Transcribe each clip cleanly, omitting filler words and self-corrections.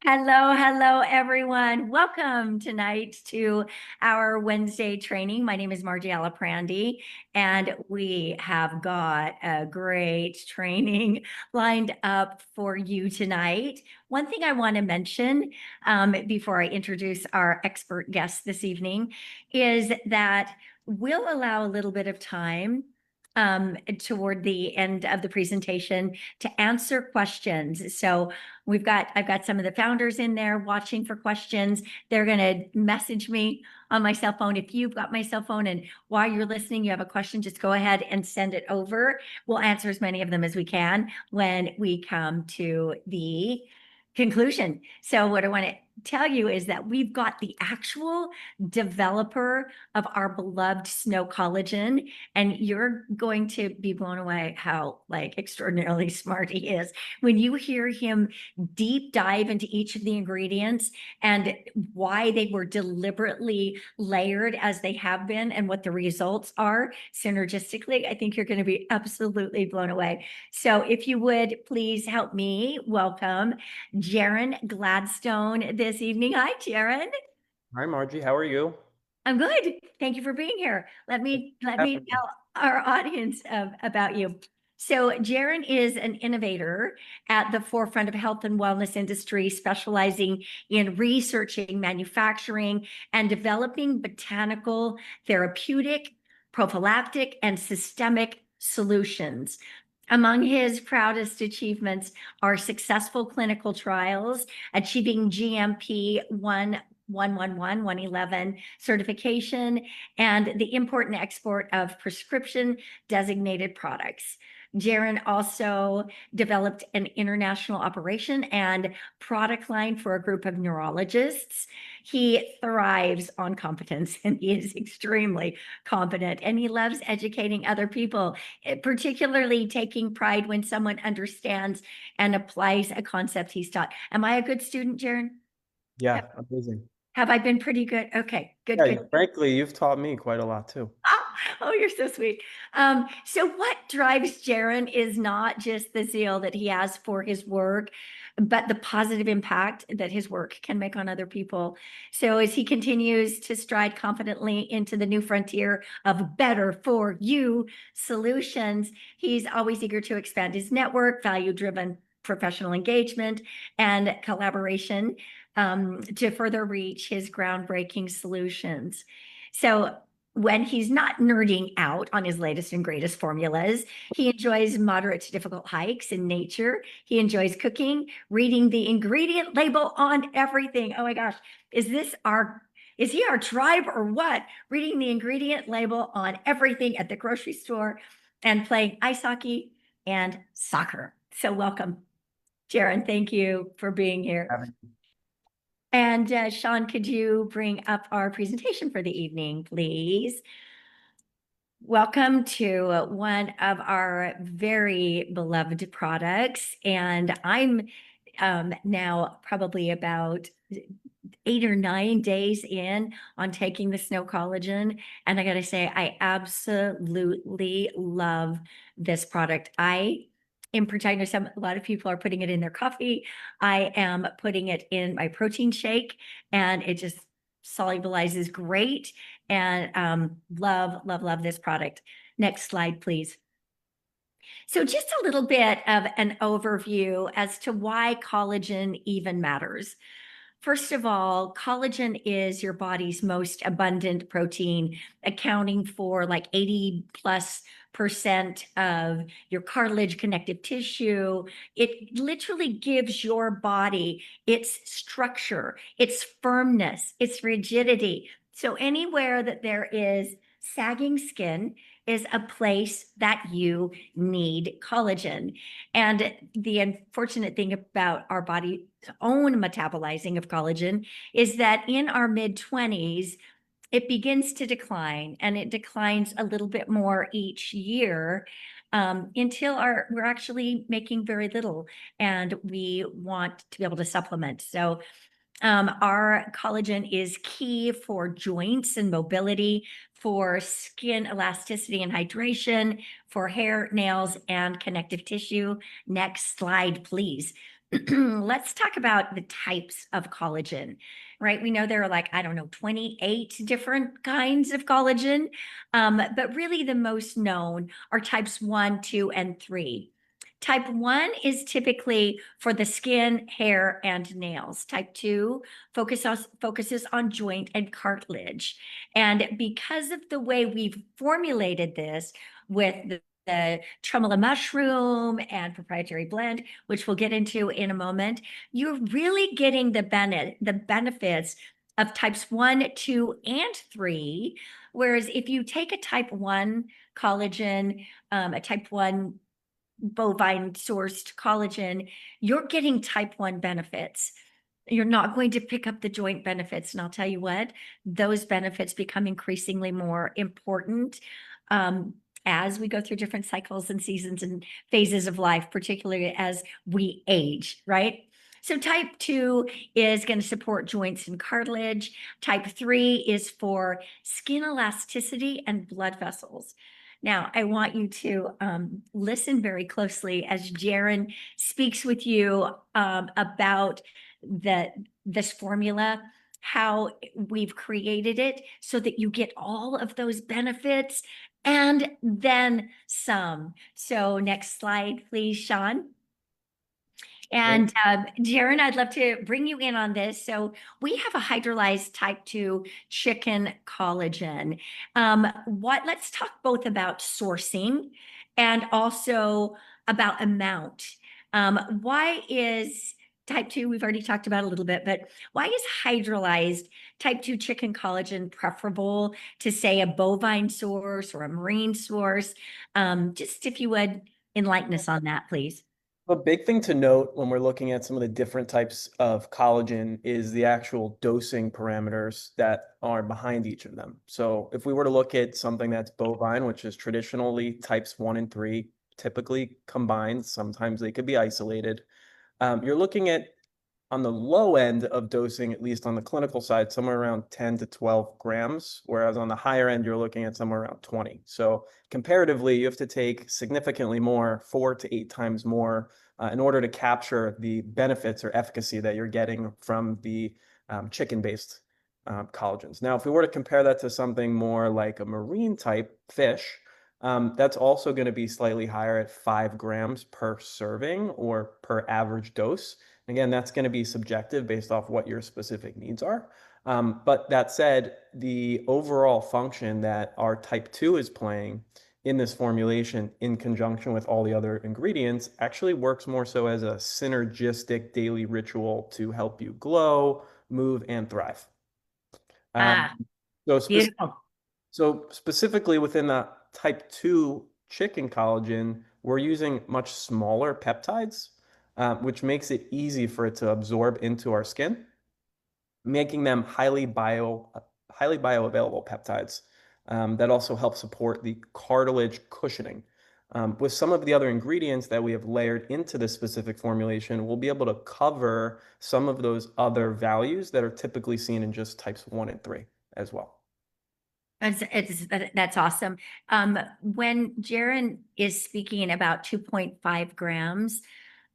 Hello, everyone. Welcome tonight to our Wednesday training. My name is Margie Aliprandi, and we have got a great training lined up for you tonight. One thing I want to mention before I introduce our expert guest this evening is that we'll allow a little bit of time toward the end of the presentation to answer questions. So I've got some of the founders in there watching for questions. They're going to message me on my cell phone. If you've got my cell phone and while you're listening, you have a question, just go ahead and send it over. We'll answer as many of them as we can when we come to the conclusion. So what I want to tell you is that we've got the actual developer of our beloved snow collagen, and you're going to be blown away how extraordinarily smart he is when you hear him deep dive into each of the ingredients and why they were deliberately layered as they have been and what the results are synergistically. I think you're going to be absolutely blown away. So if you would please help me welcome Jaron Gladstone this evening. Hi, Jaron. Hi, Margie. How are you? I'm good. Thank you for being here. Let me tell our audience about you. So Jaron is an innovator at the forefront of health and wellness industry, specializing in researching, manufacturing, and developing botanical, therapeutic, prophylactic, and systemic solutions. Among his proudest achievements are successful clinical trials, achieving GMP 111 certification, and the import and export of prescription designated products. Jaron also developed an international operation and product line for a group of neurologists. He thrives on competence and he is extremely competent, and he loves educating other people, particularly taking pride when someone understands and applies a concept he's taught. Am I a good student, Jaron? Yeah, amazing. Have I been pretty good? Okay, good, Yeah, good. frankly, you've taught me quite a lot too. Oh, you're so sweet. So what drives Jaron is not just the zeal that he has for his work, but the positive impact that his work can make on other people. So as he continues to stride confidently into the new frontier of better for you solutions, he's always eager to expand his network, value-driven professional engagement, and collaboration to further reach his groundbreaking solutions. So when he's not nerding out on his latest and greatest formulas, he enjoys moderate to difficult hikes in nature. He enjoys cooking, reading the ingredient label on everything. Oh my gosh, is he our tribe or what? Reading the ingredient label on everything at the grocery store and playing ice hockey and soccer. So welcome, Jaron. Thank you for being here. And Sean, could you bring up our presentation for the evening, please? Welcome to one of our very beloved products. And I'm now probably about 8 or 9 days in on taking the snow collagen. And I got to say, I absolutely love this product. In particular, a lot of people are putting it in their coffee. I am putting it in my protein shake, and it just solubilizes great. And love this product. Next slide, please. So just a little bit of an overview as to why collagen even matters. First of all, collagen is your body's most abundant protein, accounting for like 80+% of your cartilage, connective tissue. It literally gives your body its structure, its firmness, its rigidity. So anywhere that there is sagging skin is a place that you need collagen. And the unfortunate thing about our body's own metabolizing of collagen is that in our mid-20s, it begins to decline, and it declines a little bit more each year until we're actually making very little, and we want to be able to supplement. So our collagen is key for joints and mobility, for skin elasticity and hydration, for hair, nails, and connective tissue. Next slide, please. let's talk about the types of collagen, right? We know there are like, I don't know, 28 different kinds of collagen, but really the most known are types 1, 2, and 3. Type 1 is typically for the skin, hair, and nails. Type 2 focuses on joint and cartilage. And because of the way we've formulated this with the tremolo mushroom and proprietary blend, which we'll get into in a moment, you're really getting the benefits of types 1, 2, and 3. Whereas if you take a type 1 collagen, a type 1 bovine sourced collagen, you're getting type 1 benefits. You're not going to pick up the joint benefits. And I'll tell you what, those benefits become increasingly more important as we go through different cycles and seasons and phases of life, particularly as we age, right? So type 2 is going to support joints and cartilage. Type 3 is for skin elasticity and blood vessels. Now, I want you to listen very closely as Jaron speaks with you about this formula, how we've created it so that you get all of those benefits and then some. So next slide, please, Sean. And Jaron, I'd love to bring you in on this. So we have a hydrolyzed type 2 chicken collagen. Let's talk both about sourcing and also about amount. Why is type 2, we've already talked about a little bit, but why is hydrolyzed type 2 chicken collagen preferable to, say, a bovine source or a marine source? Just if you would enlighten us on that, please. A big thing to note when we're looking at some of the different types of collagen is the actual dosing parameters that are behind each of them. So if we were to look at something that's bovine, which is traditionally types 1 and 3, typically combined, sometimes they could be isolated. You're looking at, on the low end of dosing, at least on the clinical side, somewhere around 10 to 12 grams, whereas on the higher end, you're looking at somewhere around 20. So comparatively, you have to take significantly more, 4 to 8 times more, in order to capture the benefits or efficacy that you're getting from the chicken-based collagens. Now, if we were to compare that to something more like a marine type fish, that's also going to be slightly higher at 5 grams per serving or per average dose. Again, that's going to be subjective based off what your specific needs are. But that said, the overall function that our type 2 is playing in this formulation in conjunction with all the other ingredients actually works more so as a synergistic daily ritual to help you glow, move, and thrive. Ah, So, beautiful. specifically within the type 2 chicken collagen, we're using much smaller peptides, which makes it easy for it to absorb into our skin, making them highly bioavailable peptides that also help support the cartilage cushioning. With some of the other ingredients that we have layered into this specific formulation, we'll be able to cover some of those other values that are typically seen in just types 1 and 3 as well. That's awesome. When Jaron is speaking about 2.5 grams,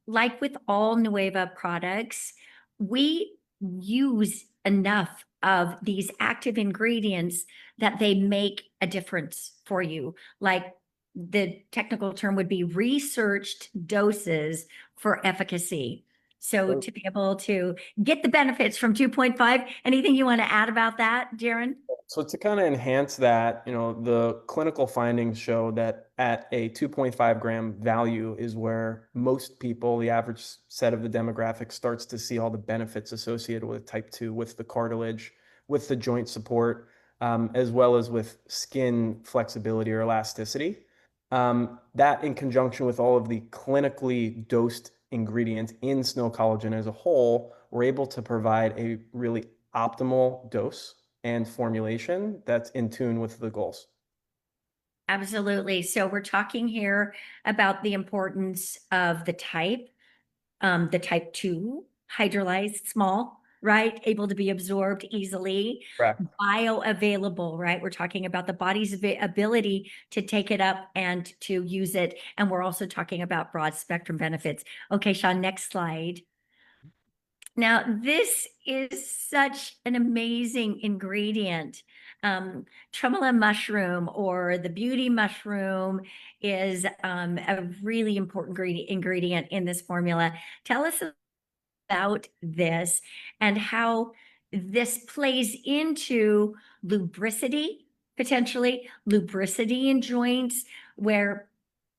like with all Nueva products, we use enough of these active ingredients that they make a difference for you. Like the technical term would be researched doses for efficacy. So to be able to get the benefits from 2.5, anything you want to add about that, Jaron? So to kind of enhance that, the clinical findings show that at a 2.5 gram value is where most people, the average set of the demographic, starts to see all the benefits associated with type 2, with the cartilage, with the joint support, as well as with skin flexibility or elasticity. That in conjunction with all of the clinically dosed ingredients in snow collagen as a whole, we're able to provide a really optimal dose and formulation that's in tune with the goals. Absolutely. So we're talking here about the importance of the type 2 hydrolyzed small right? Able to be absorbed easily, Correct. bioavailable, right? We're talking about the body's ability to take it up and to use it. And we're also talking about broad spectrum benefits. Okay, Sean, next slide. Now, this is such an amazing ingredient. Tremolo mushroom or the beauty mushroom is a really important ingredient in this formula. Tell us about this and how this plays into lubricity, potentially lubricity in joints where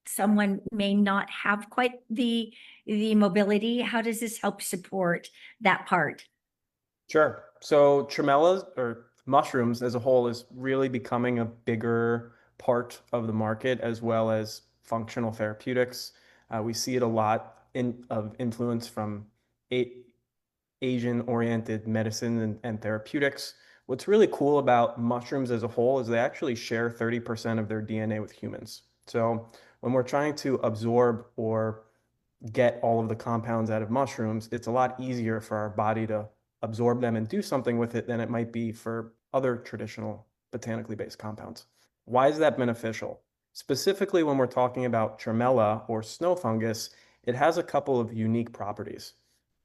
someone may not have quite the mobility. How does this help support that part? Sure. So tremellas or mushrooms as a whole is really becoming a bigger part of the market as well as functional therapeutics. We see it a lot of influence from a Asian-oriented medicine and therapeutics. What's really cool about mushrooms as a whole is they actually share 30% of their DNA with humans. So when we're trying to absorb or get all of the compounds out of mushrooms, it's a lot easier for our body to absorb them and do something with it than it might be for other traditional botanically based compounds. Why is that beneficial? Specifically, when we're talking about tremella or snow fungus, it has a couple of unique properties.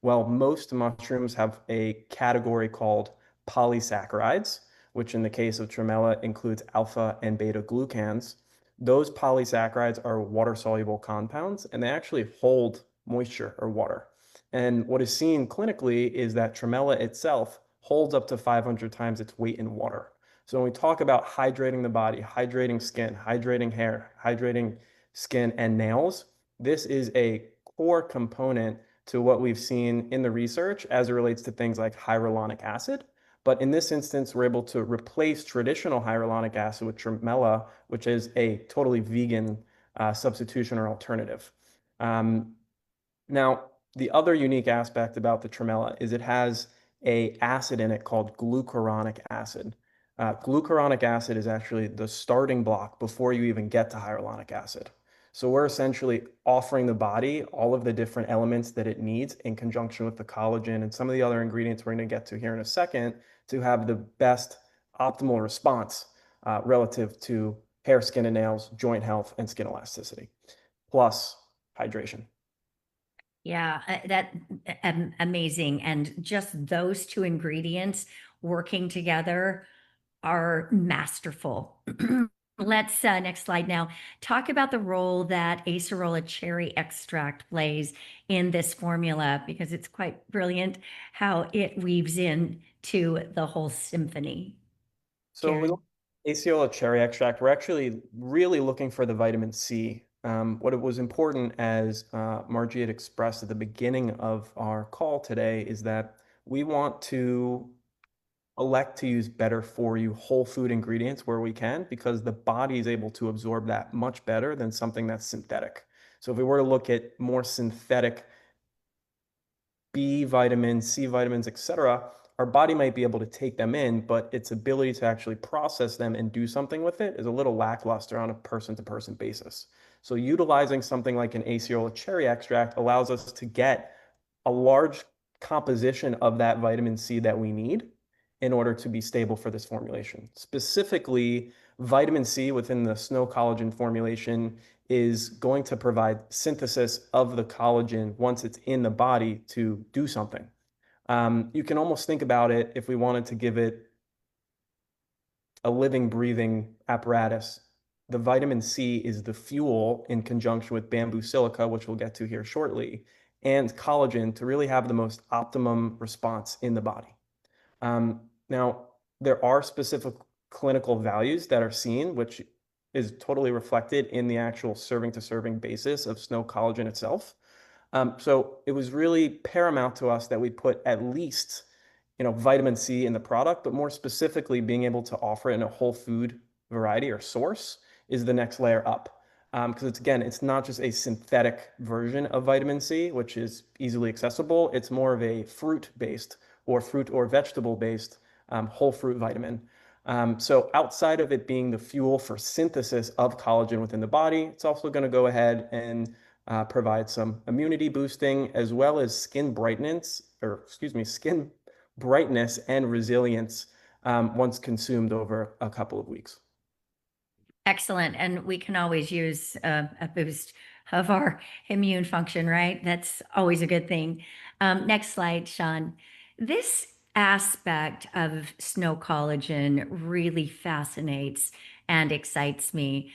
Well, most mushrooms have a category called polysaccharides, which in the case of tremella includes alpha and beta glucans. Those polysaccharides are water-soluble compounds, and they actually hold moisture or water. And what is seen clinically is that tremella itself holds up to 500 times its weight in water. So when we talk about hydrating the body, hydrating skin, hydrating hair, hydrating skin and nails, this is a core component to what we've seen in the research as it relates to things like hyaluronic acid. But in this instance, we're able to replace traditional hyaluronic acid with tremella, which is a totally vegan substitution or alternative. Um, Now, the other unique aspect about the tremella is it has a acid in it called glucuronic acid. Glucuronic acid is actually the starting block before you even get to hyaluronic acid. So we're essentially offering the body all of the different elements that it needs in conjunction with the collagen and some of the other ingredients we're going to get to here in a second to have the best optimal response relative to hair, skin, and nails, joint health, and skin elasticity, plus hydration. Yeah, that amazing. And just those two ingredients working together are masterful. Let's next slide now. Talk about the role that acerola cherry extract plays in this formula because it's quite brilliant how it weaves in to the whole symphony. So when we Jaron. look at Aceola cherry extract, we're actually really looking for the vitamin C. What it was important, as Margie had expressed at the beginning of our call today, is that we want to elect to use better for you whole food ingredients where we can, because the body is able to absorb that much better than something that's synthetic. So if we were to look at more synthetic B vitamins, C vitamins, etc., our body might be able to take them in, but its ability to actually process them and do something with it is a little lackluster on a person-to-person basis. So utilizing something like an acerola cherry extract allows us to get a large composition of that vitamin C that we need in order to be stable for this formulation. Specifically, vitamin C within the snow collagen formulation is going to provide synthesis of the collagen once it's in the body to do something. You can almost think about it if we wanted to give it a living, breathing apparatus. The vitamin C is the fuel in conjunction with bamboo silica, which we'll get to here shortly, and collagen to really have the most optimum response in the body. Now, there are specific clinical values that are seen, which is totally reflected in the actual serving to serving basis of snow collagen itself. So it was really paramount to us that we put at least, vitamin C in the product, but more specifically, being able to offer it in a whole food variety or source is the next layer up. Because it's not just a synthetic version of vitamin C, which is easily accessible. It's more of a fruit-based or fruit or vegetable-based whole fruit vitamin. So outside of it being the fuel for synthesis of collagen within the body, it's also going to go ahead and provide some immunity boosting as well as skin brightness, or excuse me, skin brightness and resilience once consumed over a couple of weeks. Excellent. And we can always use a boost of our immune function, right? That's always a good thing. Next slide, Sean. This aspect of snow collagen really fascinates and excites me.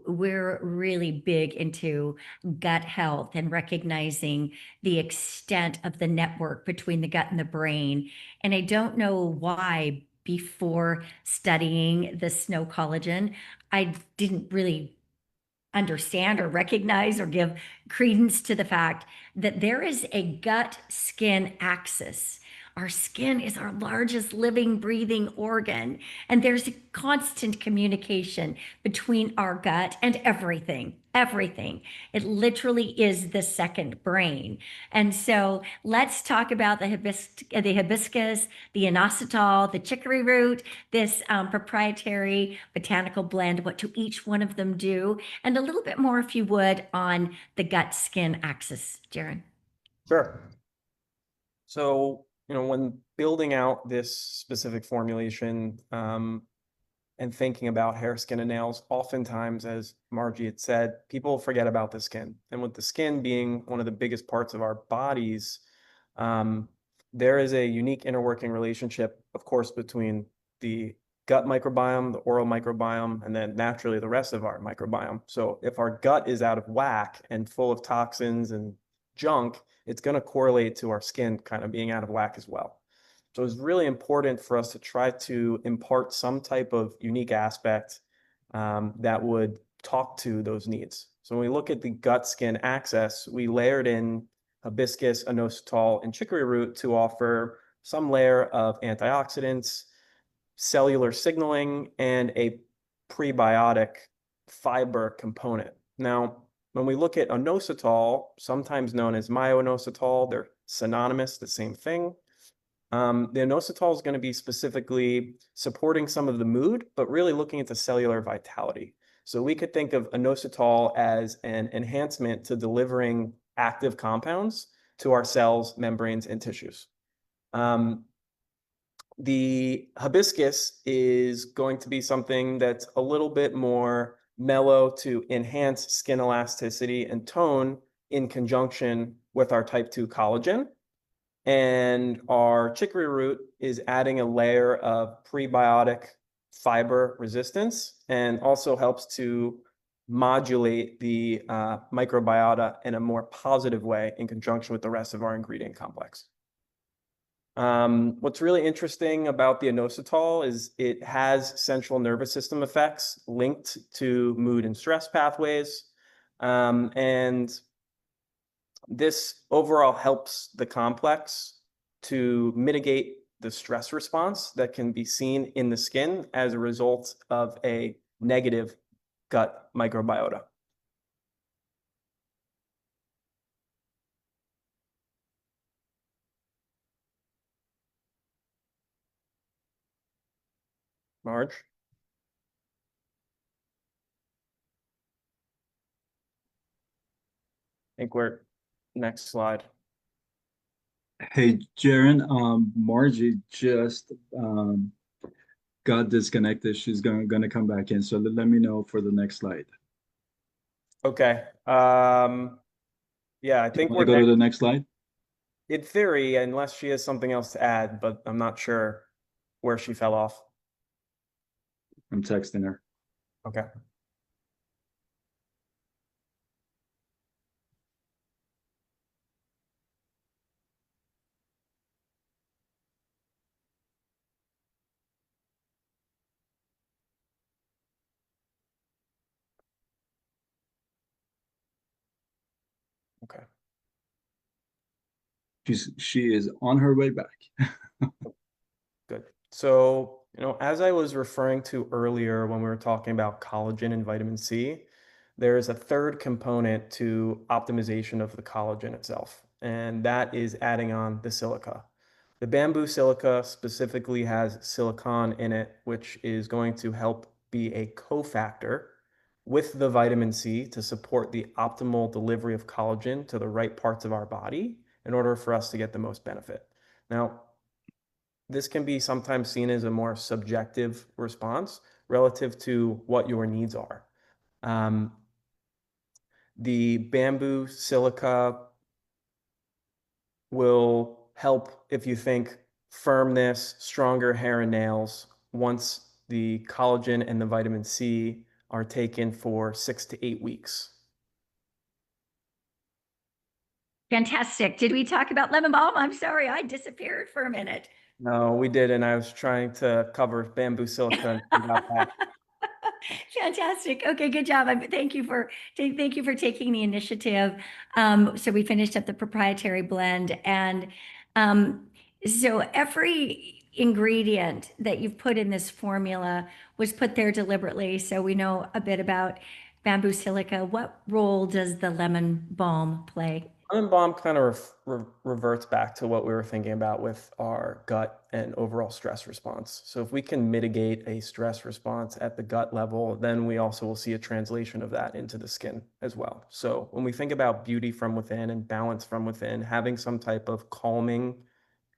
We're really big into gut health and recognizing the extent of the network between the gut and the brain. And I don't know why before studying the snow collagen, I didn't really understand or recognize or give credence to the fact that there is a gut skin axis. Our skin is our largest living, breathing organ, and there's a constant communication between our gut and everything. Everything. It literally is the second brain. And so let's talk about the hibiscus, the inositol, the chicory root, this proprietary botanical blend, what do each one of them do, and a little bit more, if you would, on the gut skin axis, Jaron. Sure. So, when building out this specific formulation and thinking about hair, skin, and nails, oftentimes, as Margie had said, people forget about the skin. And with the skin being one of the biggest parts of our bodies, there is a unique interworking relationship, of course, between the gut microbiome, the oral microbiome, and then naturally the rest of our microbiome. So if our gut is out of whack and full of toxins and junk, it's going to correlate to our skin kind of being out of whack as well. So it's really important for us to try to impart some type of unique aspect that would talk to those needs. So when we look at the gut skin axis, we layered in hibiscus, inositol, and chicory root to offer some layer of antioxidants, cellular signaling, and a prebiotic fiber component. Now, when we look at inositol, sometimes known as myo-inositol, they're synonymous, the same thing. The inositol is going to be specifically supporting some of the mood, but really looking at the cellular vitality. So we could think of inositol as an enhancement to delivering active compounds to our cells, membranes, and tissues. The hibiscus is going to be something that's a little bit more mellow to enhance skin elasticity and tone in conjunction with our type 2 collagen. And our chicory root is adding a layer of prebiotic fiber resistance and also helps to modulate the microbiota in a more positive way in conjunction with the rest of our ingredient complex. What's really interesting about the inositol is it has central nervous system effects linked to mood and stress pathways. And this overall helps the complex to mitigate the stress response that can be seen in the skin as a result of a negative gut microbiota. Marge? I think we're next slide. Hey, Jaron, Margie just got disconnected. She's gonna come back in. So let me know for the next slide. Okay. Yeah, I think Want we're to go to next, the next slide? in theory, unless she has something else to add, but I'm not sure where she fell off. I'm texting her. Okay. Okay. She is on her way back. Good. So, as I was referring to earlier when we were talking about collagen and vitamin C, there is a third component to optimization of the collagen itself, and that is adding on the silica. The bamboo silica specifically has silicon in it, which is going to help be a cofactor with the vitamin C to support the optimal delivery of collagen to the right parts of our body in order for us to get the most benefit. Now, this can be sometimes seen as a more subjective response relative to what your needs are. The bamboo silica will help if you think firmness, stronger hair and nails, once the collagen and the vitamin C are taken for 6 to 8 weeks. Fantastic. Did we talk about lemon balm? I'm sorry, I disappeared for a minute. No, we didn't. I was trying to cover bamboo silica and got that. Fantastic. Okay, good job. Thank you for taking the initiative. So we finished up the proprietary blend, and so every ingredient that you've put in this formula was put there deliberately. So we know a bit about bamboo silica. What role does the lemon balm play? Lemon balm kind of reverts back to what we were thinking about with our gut and overall stress response. So if we can mitigate a stress response at the gut level, then we also will see a translation of that into the skin as well. So when we think about beauty from within and balance from within, having some type of calming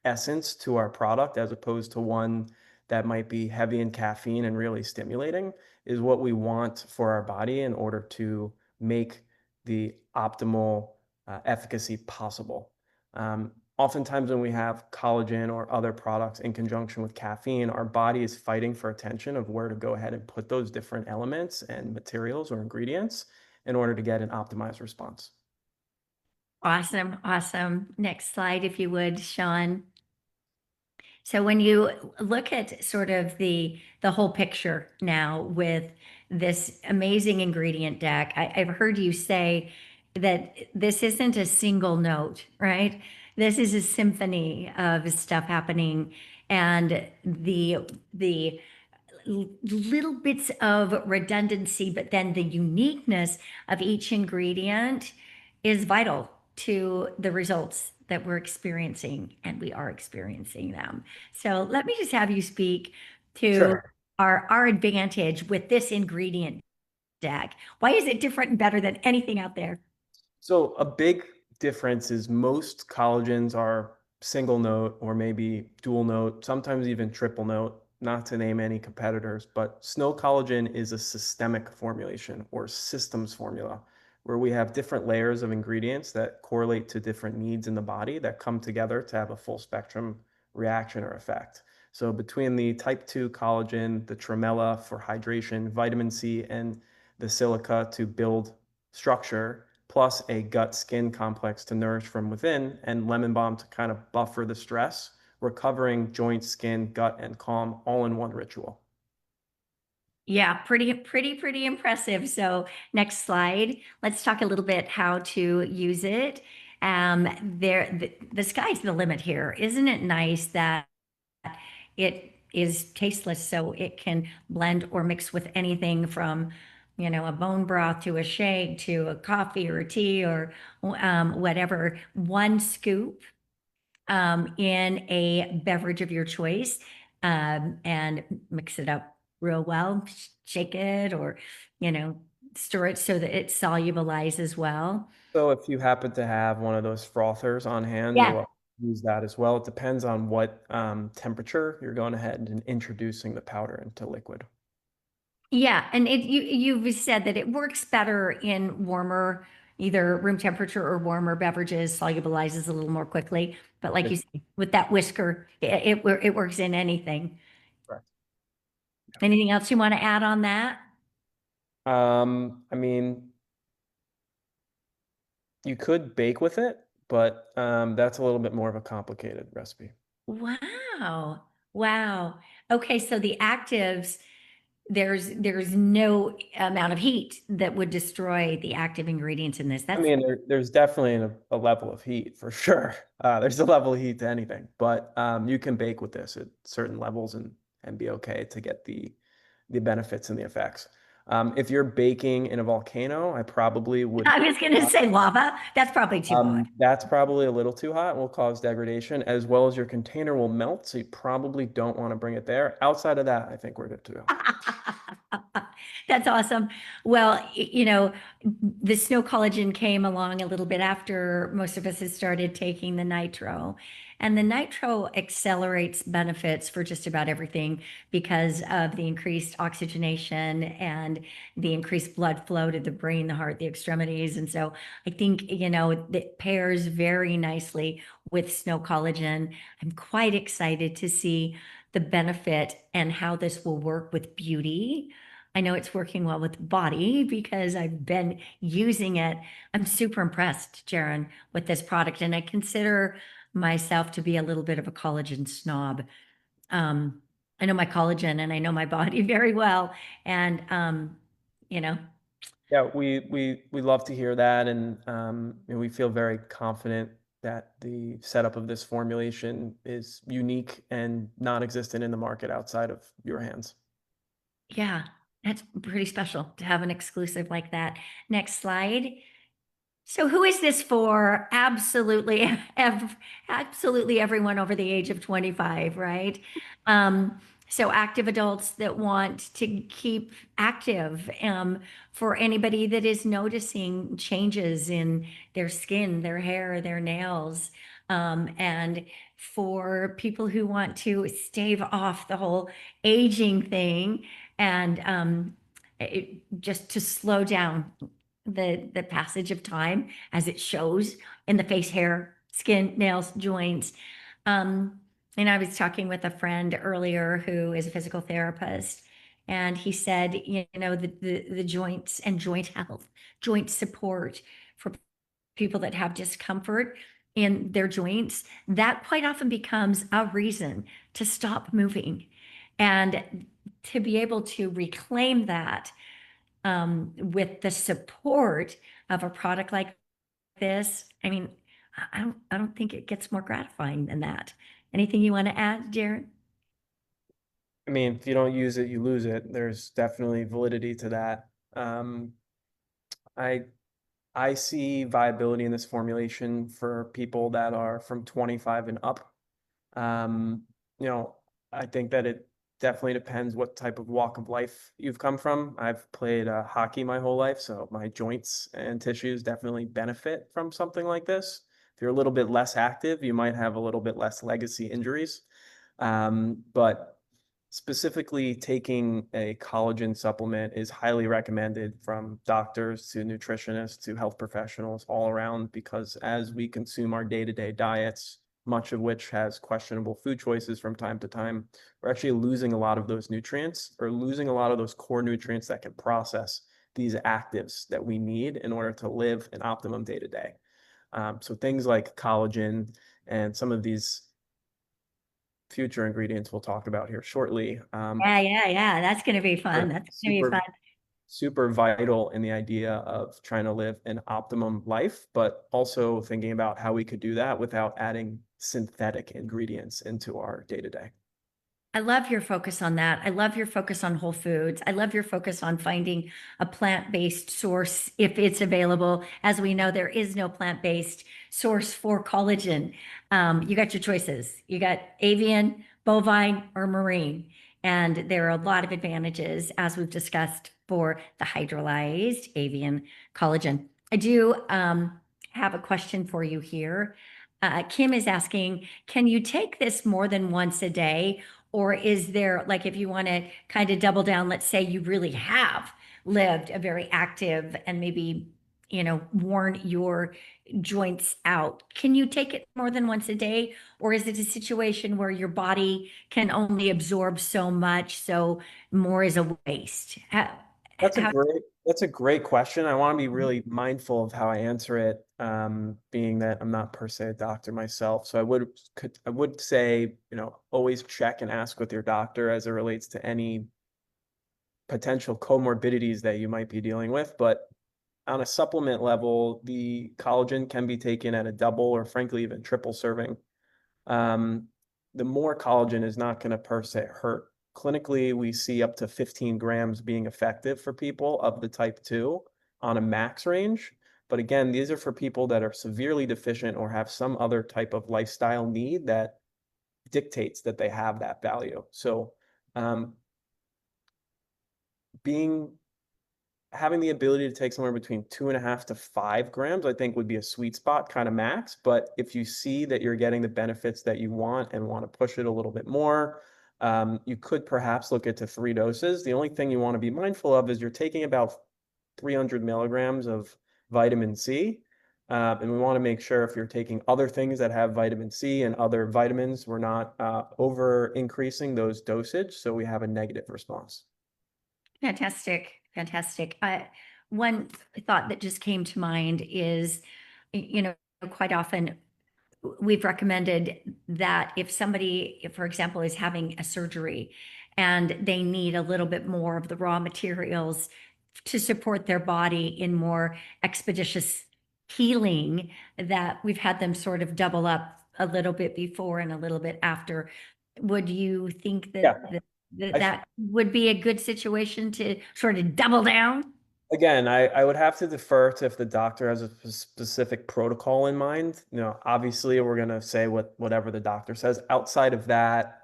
essence to our product as opposed to one that might be heavy in caffeine and really stimulating is what we want for our body in order to make the optimal efficacy possible. Oftentimes when we have collagen or other products in conjunction with caffeine, our body is fighting for attention of where to go ahead and put those different elements and materials or ingredients in order to get an optimized response. Awesome, awesome. Next slide, if you would, Sean. So when you look at sort of the whole picture now with this amazing ingredient deck, I've heard you say that this isn't a single note, right? This is a symphony of stuff happening, and the little bits of redundancy, but then the uniqueness of each ingredient is vital to the results that we're experiencing, and we are experiencing them. So let me just have you speak to Sure. our advantage with this ingredient deck. Why is it different and better than anything out there? So a big difference is most collagens are single note or maybe dual note, sometimes even triple note, not to name any competitors, but snow collagen is a systemic formulation or systems formula where we have different layers of ingredients that correlate to different needs in the body that come together to have a full spectrum reaction or effect. So between the type 2 collagen, the tremella for hydration, vitamin C, and the silica to build structure, plus a gut skin complex to nourish from within, and lemon balm to kind of buffer the stress, recovering joint, skin, gut, and calm all in one ritual. Yeah, pretty impressive. So next slide, let's talk a little bit how to use it. The sky's the limit here. Isn't it nice that it is tasteless, so it can blend or mix with anything from, a bone broth to a shake to a coffee or a tea or whatever. One scoop in a beverage of your choice, and mix it up real well, shake it or, stir it so that it solubilizes well. So if you happen to have one of those frothers on hand, you're Yeah. welcome to use that as well. It depends on what temperature you're going ahead and introducing the powder into liquid. Yeah, and you've said that it works better in warmer, either room temperature or warmer beverages, solubilizes a little more quickly. But like you said, with that whisker, it works in anything. Correct. Anything else you want to add on that? I mean, you could bake with it, but that's a little bit more of a complicated recipe. Wow. Wow. Okay, so the actives, there's no amount of heat that would destroy the active ingredients in this. I That's mean, there's definitely a level of heat for sure. There's a level of heat to anything, but you can bake with this at certain levels and be okay to get the benefits and the effects. If you're baking in a volcano, I probably would. I was gonna say lava. That's probably too hot. That's probably a little too hot and will cause degradation, as well as your container will melt. So you probably don't want to bring it there. Outside of that, I think we're good to go. That's awesome. Well, the snow collagen came along a little bit after most of us had started taking the nitro. And the nitro accelerates benefits for just about everything because of the increased oxygenation and the increased blood flow to the brain, the heart, the extremities. And so I think, it pairs very nicely with snow collagen. I'm quite excited to see the benefit and how this will work with beauty. I know it's working well with body because I've been using it. I'm super impressed, Jaron, with this product. And I consider myself to be a little bit of a collagen snob. I know my collagen and I know my body very well. And, you know, Yeah, we love to hear that, and we feel very confident that the setup of this formulation is unique and non-existent in the market outside of your hands. yeah, that's pretty special to have an exclusive like that. Next slide. So who is this for? Absolutely everyone over the age of 25, right? Um, so active adults that want to keep active, for anybody that is noticing changes in their skin, their hair, their nails, and for people who want to stave off the whole aging thing and just to slow down the passage of time as it shows in the face, hair, skin, nails, joints. And I was talking with a friend earlier who is a physical therapist, and he said, the joints and joint health, joint support for people that have discomfort in their joints, that quite often becomes a reason to stop moving. And to be able to reclaim that with the support of a product like this, I mean, I don't think it gets more gratifying than that. Anything you want to add, Jared? I mean, if you don't use it, you lose it. There's definitely validity to that. I I see viability in this formulation for people that are from 25 and up. Um, you know, I think that it definitely depends what type of walk of life you've come from. I've played hockey my whole life, so my joints and tissues definitely benefit from something like this. If you're a little bit less active, you might have a little bit less legacy injuries. But specifically taking a collagen supplement is highly recommended from doctors to nutritionists to health professionals all around, because as we consume our day-to-day diets, much of which has questionable food choices from time to time, we're actually losing a lot of those nutrients, or losing a lot of those core nutrients that can process these actives that we need in order to live an optimum day to day. So things like collagen and some of these future ingredients we'll talk about here shortly. Yeah. That's going to be fun. That's going to be fun. Super vital in the idea of trying to live an optimum life, but also thinking about how we could do that without adding synthetic ingredients into our day to day. I love your focus on that. I love your focus on whole foods. I love your focus on finding a plant-based source if it's available. As we know, there is no plant-based source for collagen. You got your choices. You got avian, bovine, or marine. And there are a lot of advantages, as we've discussed, for the hydrolyzed avian collagen. I do have a question for you here. Kim is asking, can you take this more than once a day? Or is there, like, if you want to kind of double down, let's say you really have lived a very active and maybe, worn your joints out, can you take it more than once a day? Or is it a situation where your body can only absorb so much, so more is a waste? That's a great question. I want to be really mindful of how I answer it, being that I'm not per se a doctor myself. So I would say, always check and ask with your doctor as it relates to any potential comorbidities that you might be dealing with. But on a supplement level, the collagen can be taken at a double or frankly even triple serving. The more collagen is not going to per se hurt. Clinically, we see up to 15 grams being effective for people of the type 2 on a max range. But again, these are for people that are severely deficient or have some other type of lifestyle need that dictates that they have that value. So being having the ability to take somewhere between 2.5 to 5 grams, I think would be a sweet spot, kind of max. But if you see that you're getting the benefits that you want and want to push it a little bit more, you could perhaps look into 3 doses. The only thing you want to be mindful of is you're taking about 300 milligrams of vitamin C. And we want to make sure if you're taking other things that have vitamin C and other vitamins, we're not over increasing those dosage, so we have a negative response. Fantastic, fantastic. One thought that just came to mind is, quite often we've recommended that if somebody, for example, is having a surgery and they need a little bit more of the raw materials to support their body in more expeditious healing, that we've had them sort of double up a little bit before and a little bit after. Would you think Yeah. that would be a good situation to sort of double down? Again, I would have to defer to if the doctor has a specific protocol in mind. Obviously, we're going to say whatever the doctor says. Outside of that,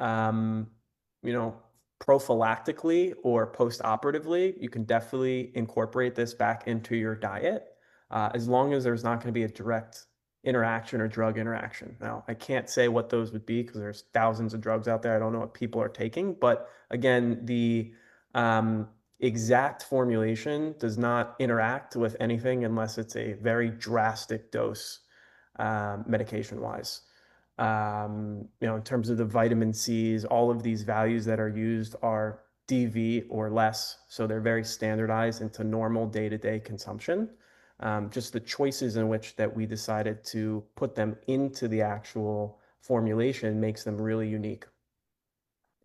prophylactically or post-operatively, you can definitely incorporate this back into your diet, as long as there's not going to be a direct interaction or drug interaction. Now, I can't say what those would be because there's thousands of drugs out there. I don't know what people are taking, but again, the exact formulation does not interact with anything unless it's a very drastic dose, medication wise. In terms of the vitamin C's, all of these values that are used are DV or less, so they're very standardized into normal day-to-day consumption. Just the choices in which that we decided to put them into the actual formulation makes them really unique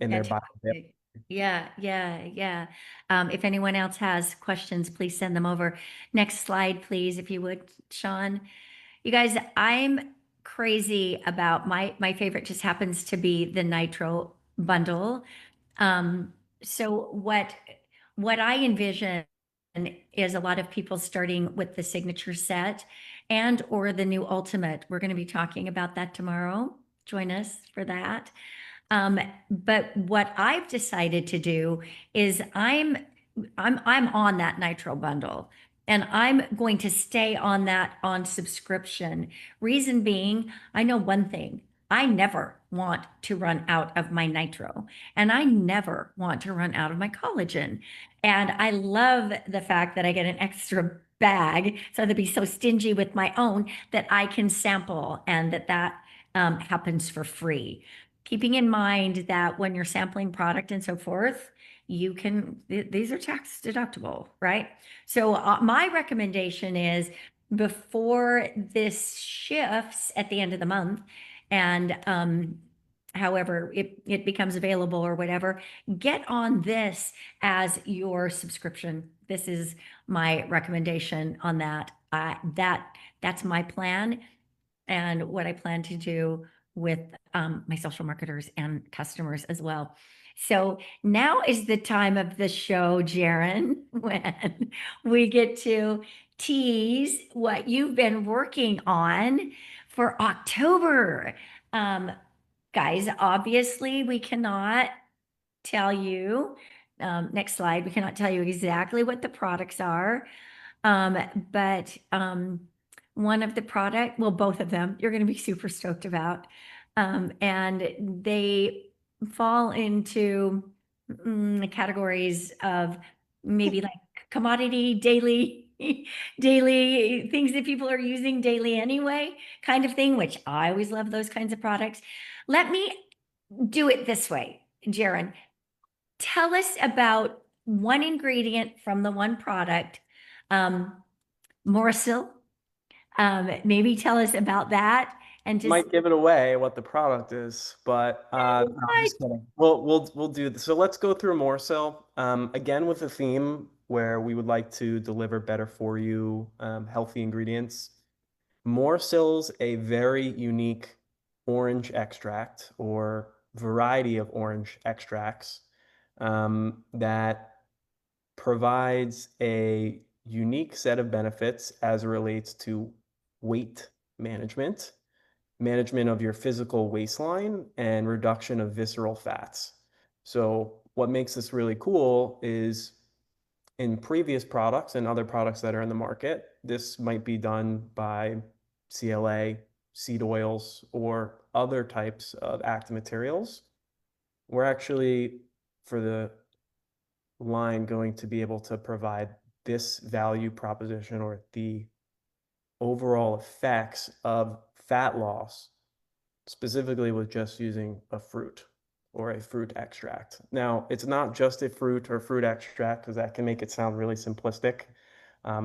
in their body. Fantastic. Yeah, yeah, yeah. If anyone else has questions, please send them over. Next slide, please, if you would, Sean. You guys, I'm crazy about my favorite just happens to be the Nitro bundle. So what I envision is a lot of people starting with the signature set and or the new ultimate. We're going to be talking about that tomorrow. Join us for that. But what I've decided to do is I'm on that Nitro bundle and I'm going to stay on that on subscription. Reason being, I know one thing. I never want to run out of my Nitro and I never want to run out of my collagen. And I love the fact that I get an extra bag. So to be so stingy with my own that I can sample and that happens for free. Keeping in mind that when you're sampling product and so forth, these are tax deductible, right? So my recommendation is before this shifts at the end of the month and however it becomes available or whatever, get on this as your subscription. This is my recommendation on that. That's my plan and what I plan to do with my social marketers and customers as well. So now is the time of the show, Jaron, when we get to tease what you've been working on for October. Guys, obviously we cannot tell you, next slide, we cannot tell you exactly what the products are. But one of the both of them, you're going to be super stoked about. And they fall into categories of maybe like commodity, daily things that people are using daily anyway, kind of thing, which I always love those kinds of products. Let me do it this way, Jaron. Tell us about one ingredient from the one product. Morrisil, maybe tell us about that and just Might give it away what the product is, but no, I'm just kidding. We'll do this. So let's go through more so. Again, with a theme where we would like to deliver better for you, healthy ingredients. Morcill's a very unique orange extract or variety of orange extracts that provides a unique set of benefits as it relates to weight management of your physical waistline, and reduction of visceral fats. So what makes this really cool is in previous products and other products that are in the market, this might be done by CLA, seed oils, or other types of active materials. We're actually, for the line, going to be able to provide this value proposition or the overall effects of fat loss, specifically with just using a fruit or a fruit extract. Now, it's not just a fruit or fruit extract, because that can make it sound really simplistic.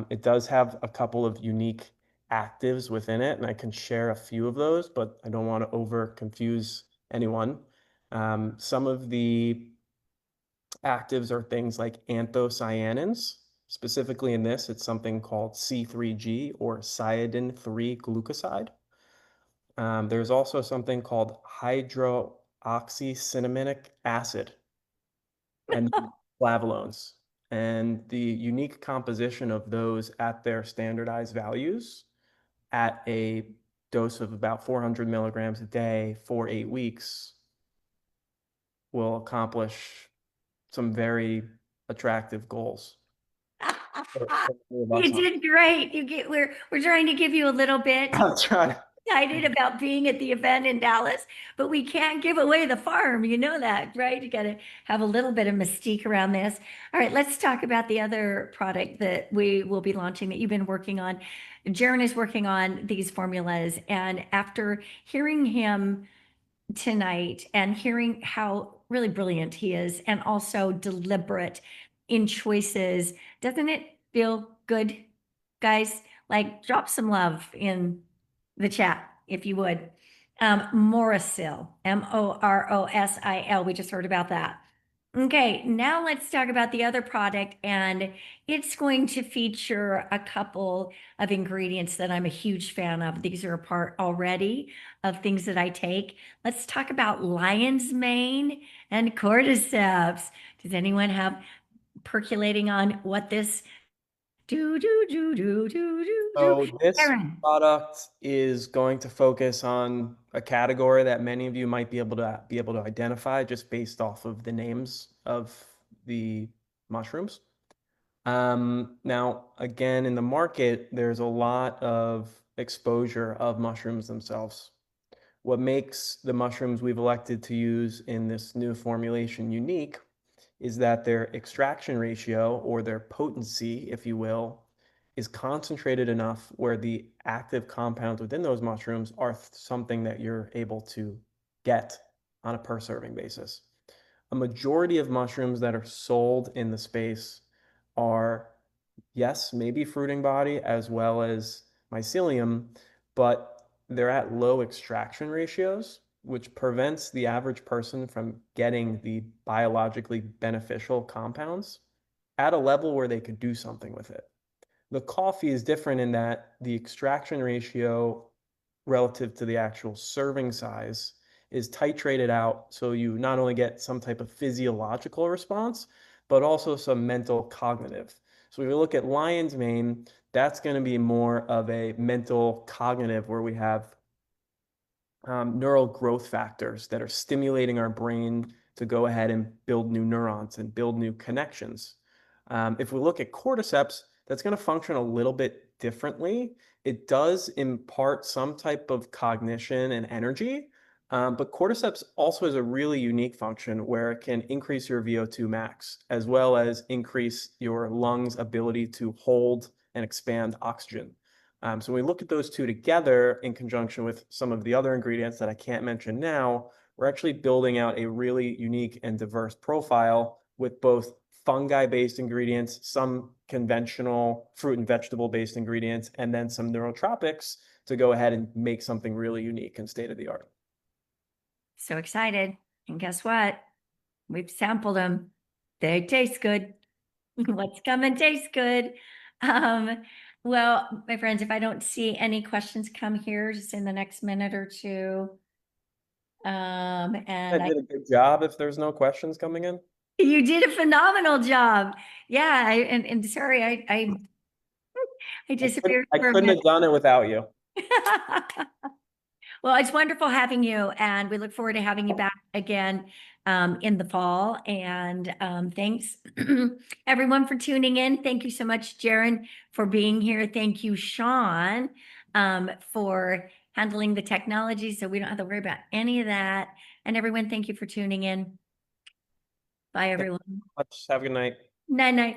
It does have a couple of unique actives within it, and I can share a few of those, but I don't want to over confuse anyone. Some of the actives are things like anthocyanins. Specifically in this, it's something called C3G or cyadin 3 glucoside. There's also something called hydroxycinnamonic acid and flavanols. And the unique composition of those at their standardized values at a dose of about 400 milligrams a day for 8 weeks will accomplish some very attractive goals. You did great. We're trying to give you a little bit I'll try. excited about being at the event in Dallas, but we can't give away the farm. You know that, right? You got to have a little bit of mystique around this. All right, let's talk about the other product that we will be launching that you've been working on. Jaron is working on these formulas, and after hearing him tonight and hearing how really brilliant he is and also deliberate in choices, doesn't it feel good, guys? Like, drop some love in the chat if you would. Morosil, Morosil. We just heard about that. Okay, now let's talk about the other product, and it's going to feature a couple of ingredients that I'm a huge fan of. These are a part already of things that I take. Let's talk about lion's mane and cordyceps. Does anyone have percolating on what this do? So this Jaron. product is going to focus on a category that many of you might be able to identify just based off of the names of the mushrooms. Now, again, in the market, there's a lot of exposure of mushrooms themselves. What makes the mushrooms we've elected to use in this new formulation unique is that their extraction ratio, or their potency, if you will, is concentrated enough where the active compounds within those mushrooms are something that you're able to get on a per serving basis. A majority of mushrooms that are sold in the space are, yes, maybe fruiting body as well as mycelium, but they're at low extraction ratios, which prevents the average person from getting the biologically beneficial compounds at a level where they could do something with it. The coffee is different in that the extraction ratio relative to the actual serving size is titrated out, so you not only get some type of physiological response, but also some mental cognitive. So if you look at lion's mane, that's going to be more of a mental cognitive, where we have neural growth factors that are stimulating our brain to go ahead and build new neurons and build new connections. If we look at cordyceps, that's going to function a little bit differently. It does impart some type of cognition and energy, but cordyceps also has a really unique function where it can increase your VO2 max, as well as increase your lungs' ability to hold and expand oxygen. So when we look at those two together in conjunction with some of the other ingredients that I can't mention now, we're actually building out a really unique and diverse profile with both fungi-based ingredients, some conventional fruit and vegetable-based ingredients, and then some neurotropics to go ahead and make something really unique and state-of-the-art. So excited. And guess what? We've sampled them. They taste good. What's coming tastes good. Well, my friends, if I don't see any questions come here just in the next minute or two. I And did a good job if there's no questions coming in. you did a phenomenal job. Yeah, and sorry, I disappeared I for a couldn't minute. have done it without you. Well, it's wonderful having you, and we look forward to having you back again in the fall. And thanks everyone for tuning in. Thank you so much, Jaron, for being here. Thank you, Sean, for handling the technology, so we don't have to worry about any of that. And everyone, thank you for tuning in. Bye, everyone. Have a good night. Night, night.